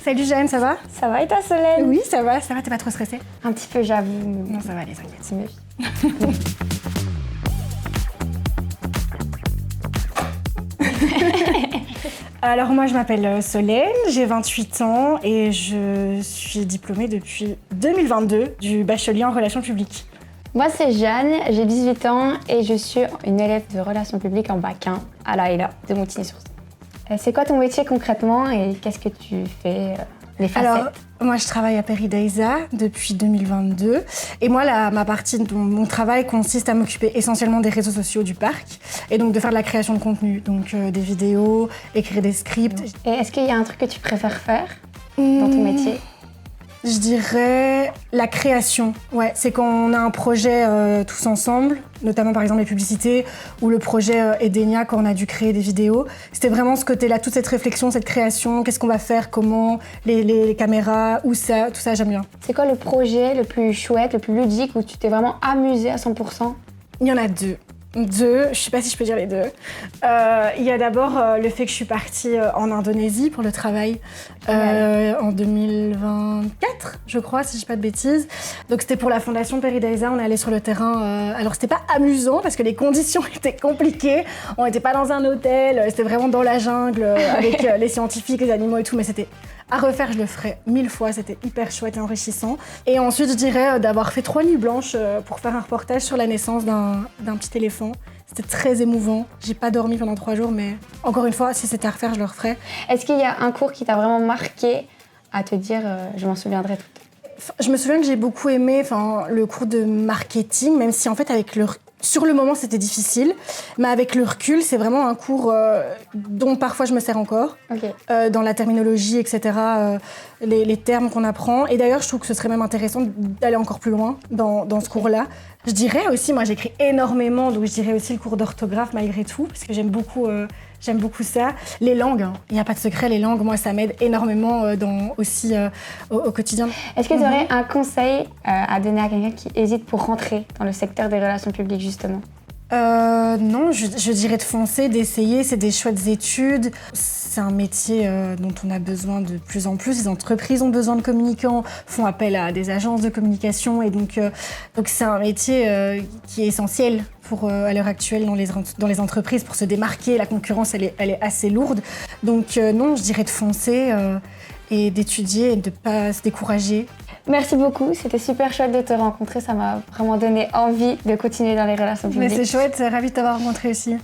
Salut Jeanne, ça va? Ça va et toi Solène? Oui, ça va, t'es pas trop stressée? Un petit peu, j'avoue. Non, ça va, les t'inquiète. C'est mieux. Alors moi je m'appelle Solène, j'ai 28 ans et je suis diplômée depuis 2022 du bachelier en relations publiques. Moi c'est Jeanne, j'ai 18 ans et je suis une élève de relations publiques en bac 1 à l'AELA de Montigny-sur-Seine. C'est quoi ton métier concrètement et qu'est-ce que tu fais, les facettes? Alors, moi je travaille à Peridaisa depuis 2022 et moi ma partie de mon travail consiste à m'occuper essentiellement des réseaux sociaux du parc et donc de faire de la création de contenu, donc des vidéos, écrire des scripts. Et est-ce qu'il y a un truc que tu préfères faire dans ton métier? Je dirais la création. Ouais, c'est quand on a un projet tous ensemble, notamment par exemple les publicités ou le projet Edenia quand on a dû créer des vidéos. C'était vraiment ce côté-là, toute cette réflexion, cette création, qu'est-ce qu'on va faire, comment, les caméras, où ça, tout ça j'aime bien. C'est quoi le projet le plus chouette, le plus ludique où tu t'es vraiment amusée à 100%? Il y en a deux. Je sais pas si je peux dire les deux. Il y a d'abord le fait que je suis partie en Indonésie pour le travail en 2024, je crois, si je dis pas de bêtises. Donc c'était pour la fondation Peridaisa, on est allé sur le terrain. Alors c'était pas amusant parce que les conditions étaient compliquées. On n'était pas dans un hôtel, c'était vraiment dans la jungle avec les scientifiques, les animaux et tout, mais c'était à refaire, je le ferai 1000 fois, c'était hyper chouette et enrichissant. Et ensuite, je dirais d'avoir fait 3 nuits blanches pour faire un reportage sur la naissance d'un petit éléphant. C'était très émouvant. J'ai pas dormi pendant 3 jours, mais encore une fois, si c'était à refaire, je le referais. Est-ce qu'il y a un cours qui t'a vraiment marqué à te dire je m'en souviendrai toute? Je me souviens que j'ai beaucoup aimé le cours de marketing, même si en fait sur le moment c'était difficile, mais avec le recul c'est vraiment un cours dont parfois je me sers encore, dans la terminologie, etc., les termes qu'on apprend. Et d'ailleurs je trouve que ce serait même intéressant d'aller encore plus loin dans ce cours-là. Je dirais aussi, moi j'écris énormément, donc je dirais aussi le cours d'orthographe malgré tout, parce que j'aime beaucoup ça. Les langues, il n'y a pas de secret, les langues, moi ça m'aide énormément aussi au quotidien. Est-ce que tu aurais un conseil à donner à quelqu'un qui hésite pour rentrer dans le secteur des relations publiques justement? Non, je dirais de foncer, d'essayer, c'est des chouettes études. C'est un métier dont on a besoin de plus en plus. Les entreprises ont besoin de communicants, font appel à des agences de communication et donc c'est un métier qui est essentiel à l'heure actuelle dans les entreprises pour se démarquer. La concurrence, elle est assez lourde. Donc non, je dirais de foncer et d'étudier et de ne pas se décourager. Merci beaucoup, c'était super chouette de te rencontrer, ça m'a vraiment donné envie de continuer dans les relations publiques. Mais c'est chouette, ravie de t'avoir rencontré aussi.